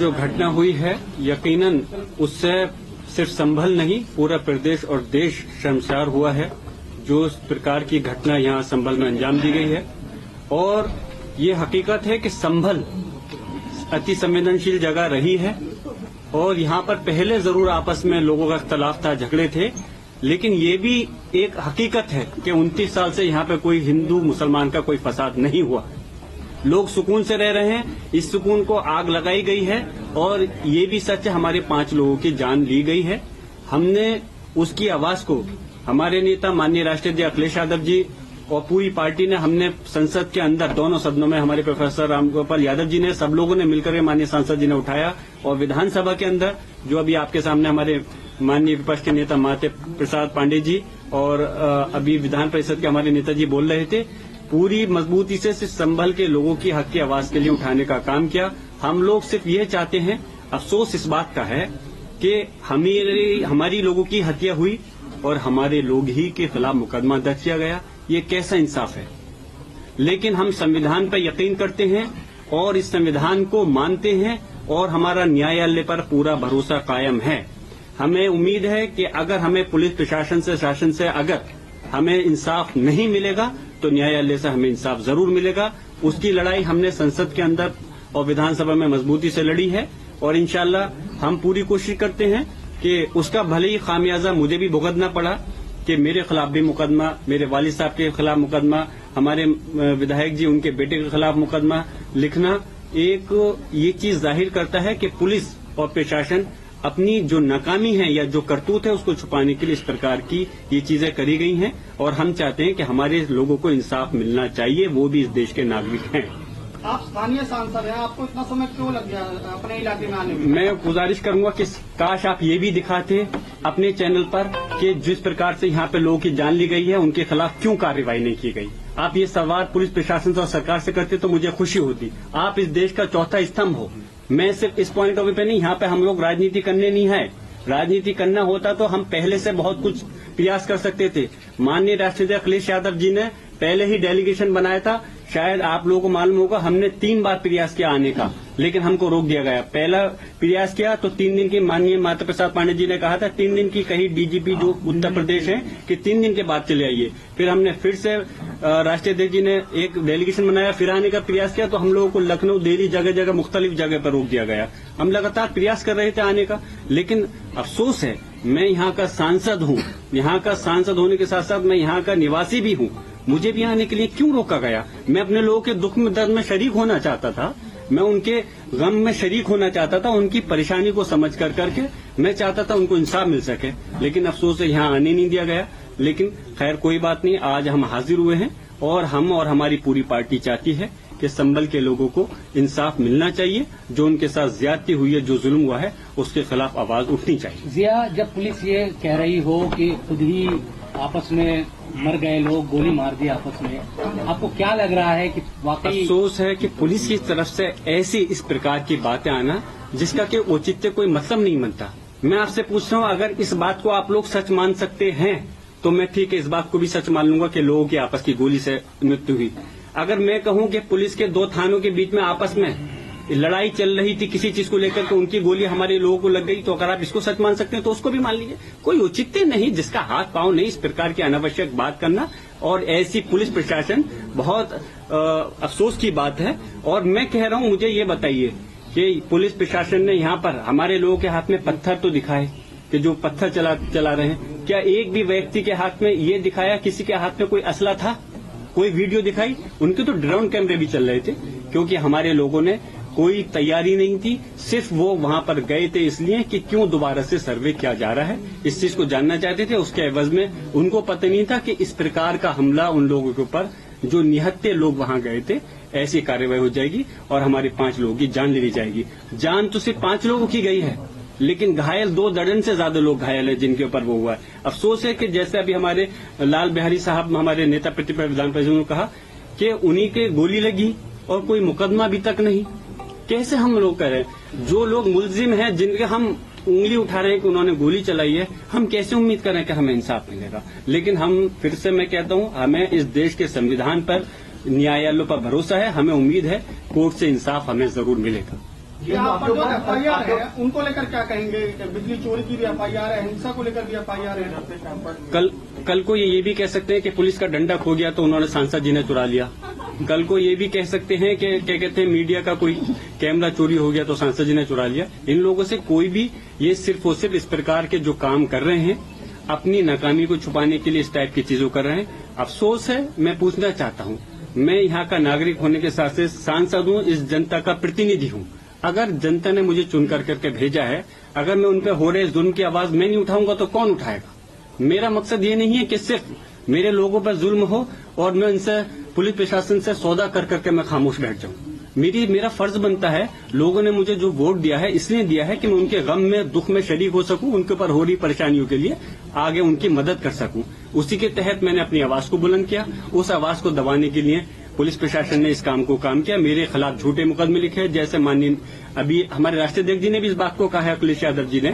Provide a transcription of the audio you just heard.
जो घटना हुई है यकीनन उससे सिर्फ संभल नहीं पूरा प्रदेश और देश शर्मसार हुआ है। जो इस प्रकार की घटना यहाँ संभल में अंजाम दी गई है और ये हकीकत है कि संभल अति संवेदनशील जगह रही है और यहाँ पर पहले जरूर आपस में लोगों का इख्तलाफ था, झगड़े थे, लेकिन ये भी एक हकीकत है कि 29 साल से यहाँ पे कोई हिंदू मुसलमान का कोई फसाद नहीं हुआ। लोग सुकून से रह रहे हैं। इस सुकून को आग लगाई गई है और ये भी सच है हमारे 5 लोगों की जान ली गई है। हमने उसकी आवाज को हमारे नेता माननीय राष्ट्रीय अध्यक्ष अखिलेश यादव जी और पूरी पार्टी ने, हमने संसद के अंदर दोनों सदनों में हमारे प्रोफेसर रामगोपाल यादव जी ने, सब लोगों ने मिलकर माननीय सांसद जी ने उठाया और विधानसभा के अंदर जो अभी आपके सामने हमारे माननीय विपक्ष के नेता माते प्रसाद पांडे जी और अभी विधान परिषद के हमारे नेताजी बोल रहे थे, पूरी मजबूती से सिर्फ संभल के लोगों की हक की आवाज के लिए उठाने का काम किया। हम लोग सिर्फ ये चाहते हैं, अफसोस इस बात का है कि हमारी लोगों की हत्या हुई और हमारे लोग ही के खिलाफ मुकदमा दर्ज किया गया। ये कैसा इंसाफ है। लेकिन हम संविधान पर यकीन करते हैं और इस संविधान को मानते हैं और हमारा न्यायालय पर पूरा भरोसा कायम है। हमें उम्मीद है कि अगर हमें पुलिस प्रशासन से, शासन से अगर हमें इंसाफ नहीं मिलेगा तो न्यायालय से हमें इंसाफ जरूर मिलेगा। उसकी लड़ाई हमने संसद के अंदर और विधानसभा में मजबूती से लड़ी है और इंशाल्लाह हम पूरी कोशिश करते हैं कि उसका भले ही खामियाजा मुझे भी भुगतना पड़ा कि मेरे खिलाफ भी मुकदमा, मेरे वालिद साहब के खिलाफ मुकदमा, हमारे विधायक जी उनके बेटे के खिलाफ मुकदमा लिखना, एक ये चीज जाहिर करता है कि पुलिस और प्रशासन अपनी जो नाकामी है या जो करतूत है उसको छुपाने के लिए इस प्रकार की ये चीजें करी गई हैं और हम चाहते हैं कि हमारे लोगों को इंसाफ मिलना चाहिए, वो भी इस देश के नागरिक हैं। आप स्थानीय सांसद हैं, आपको इतना समय क्यों लग गया अपने इलाके में आने में? मैं गुजारिश करूंगा कि काश आप ये भी दिखाते अपने चैनल पर कि जिस प्रकार से यहाँ पे लोगों की जान ली गई है उनके खिलाफ क्यों कार्रवाई नहीं की गई। आप ये सवाल पुलिस प्रशासन और सरकार से करते तो मुझे खुशी होती। आप इस देश का चौथा स्तंभ हो। मैं सिर्फ इस पॉइंट ऑफ व्यू पे नहीं, यहाँ पे हम लोग राजनीति करने नहीं है। राजनीति करना होता तो हम पहले से बहुत कुछ प्रयास कर सकते थे। माननीय राष्ट्रीय अखिलेश यादव जी ने पहले ही डेलीगेशन बनाया था। शायद आप लोगों को मालूम होगा, हमने 3 बार प्रयास किया आने का, लेकिन हमको रोक दिया गया। पहला प्रयास किया तो 3 दिन की, माननीय माता प्रसाद पांडे जी ने कहा था 3 दिन की कही डीजीपी जो उत्तर प्रदेश है कि 3 दिन के बाद चले आइए। फिर हमने फिर से राष्ट्रीय अध्यक्ष जी ने एक डेलीगेशन बनाया, फिर आने का प्रयास किया तो हम लोगों को लखनऊ, दिल्ली, जगह जगह मुख्तलिफ जगह पर रोक दिया गया। हम लगातार प्रयास कर रहे थे आने का, लेकिन अफसोस है मैं यहाँ का सांसद हूँ। यहाँ का सांसद होने के साथ साथ मैं यहाँ का निवासी भी हूँ। मुझे भी आने के लिए क्यों रोका गया? मैं अपने लोगों के दुख में, दर्द में शरीक होना चाहता था। मैं उनके गम में शरीक होना चाहता था। उनकी परेशानी को समझ करके मैं चाहता था उनको इंसाफ मिल सके, लेकिन अफसोस है यहाँ आने नहीं दिया गया। लेकिन खैर कोई बात नहीं, आज हम हाजिर हुए हैं और हम और हमारी पूरी पार्टी चाहती है कि संभल के लोगों को इंसाफ मिलना चाहिए। जो उनके साथ ज्यादती हुई है, जो जुल्म हुआ है, उसके खिलाफ आवाज उठनी चाहिए। जिया, जब पुलिस ये कह रही हो कि खुद ही आपस में मर गए लोग, गोली मार दी आपस में, आपको क्या लग रहा है कि वाकई? अफसोस है कि पुलिस की तरफ से ऐसी इस प्रकार की बातें आना जिसका कि औचित्य कोई मतलब नहीं बनता। मैं आपसे पूछ रहा हूँ, अगर इस बात को आप लोग सच मान सकते हैं तो मैं ठीक है इस बात को भी सच मान लूंगा कि लोगों की आपस की गोली से मृत्यु हुई। अगर मैं कहूं कि पुलिस के 2 थानों के बीच में आपस में लड़ाई चल रही थी किसी चीज को लेकर के, उनकी गोली हमारे लोगों को लग गई, तो अगर आप इसको सच मान सकते हैं तो उसको भी मान लीजिए। कोई औचित्य नहीं, जिसका हाथ पांव नहीं, इस प्रकार की अनावश्यक बात करना और ऐसी पुलिस प्रशासन, बहुत अफसोस की बात है। और मैं कह रहा हूं, मुझे ये बताइए कि पुलिस प्रशासन ने यहाँ पर हमारे लोगों के हाथ में पत्थर तो दिखाए कि जो पत्थर चला रहे हैं, क्या एक भी व्यक्ति के हाथ में ये दिखाया किसी के हाथ में कोई असला था? कोई वीडियो दिखाई? उनके तो ड्रोन कैमरे भी चल रहे थे, क्योंकि हमारे लोगों ने कोई तैयारी नहीं थी। सिर्फ वो वहां पर गए थे इसलिए कि क्यों दोबारा से सर्वे किया जा रहा है, इस चीज को जानना चाहते थे। उसके एवज में उनको पता नहीं था कि इस प्रकार का हमला उन लोगों के ऊपर, जो निहत्थे लोग वहां गए थे, ऐसी कार्रवाई हो जाएगी और हमारे 5 लोगों की जान ले ली जाएगी। जान तो सिर्फ 5 लोगों की गई है, लेकिन घायल 2 दर्जन से ज्यादा लोग घायल है जिनके ऊपर वो हुआ है। अफसोस है कि जैसे अभी हमारे लाल बिहारी साहब, हमारे नेता प्रतिपक्ष विधान परिषद ने कहा कि उन्हीं के गोली लगी और कोई मुकदमा अभी तक नहीं। कैसे हम लोग कह रहे हैं, जो लोग मुलजिम हैं, जिनके हम उंगली उठा रहे हैं कि उन्होंने गोली चलाई है, हम कैसे उम्मीद करें कि हमें इंसाफ मिलेगा? लेकिन हम फिर से मैं कहता हूं, हमें इस देश के संविधान पर, न्यायालयों पर भरोसा है। हमें उम्मीद है कोर्ट से इंसाफ हमें जरूर मिलेगा। ये आप पर जो FIR है उनको लेकर क्या कहेंगे? बिजली चोरी की भी FIR है, हिंसा को लेकर भी FIR है। कल को ये भी कह सकते हैं कि पुलिस का डंडा खो गया तो उन्होंने सांसद जी ने चुरा लिया। कल को ये भी कह सकते हैं कि क्या कहते हैं मीडिया का कोई कैमरा चोरी हो गया तो सांसद जी ने चुरा लिया। इन लोगों से कोई भी ये सिर्फ और सिर्फ इस प्रकार के जो काम कर रहे हैं अपनी नाकामी को छुपाने के लिए इस टाइप की चीजों कर रहे हैं। अफसोस है, मैं पूछना चाहता हूं, मैं यहाँ का नागरिक होने के साथ साथ सांसद हूं, इस जनता का प्रतिनिधि हूं। अगर जनता ने मुझे चुन करके भेजा है, अगर मैं उन पर हो रहे जुल्म की आवाज मैं नहीं उठाऊंगा तो कौन उठाएगा? मेरा मकसद ये नहीं है कि सिर्फ मेरे लोगों पर जुल्म हो और मैं उनसे पुलिस प्रशासन से सौदा करके मैं खामोश बैठ जाऊं। मेरा फर्ज बनता है, लोगों ने मुझे जो वोट दिया है इसलिए दिया है कि मैं उनके गम में दुख में शरीक हो सकूं, उनके ऊपर हो रही परेशानियों के लिए आगे उनकी मदद कर सकूं। उसी के तहत मैंने अपनी आवाज को बुलंद किया। उस आवाज को दबाने के लिए पुलिस प्रशासन ने इस काम किया। मेरे खिलाफ झूठे मुकदमे लिखे, जैसे माननीय अभी हमारे राष्ट्रीय अध्यक्ष जी ने भी इस बात को कहा है, अखिलेश यादव जी ने,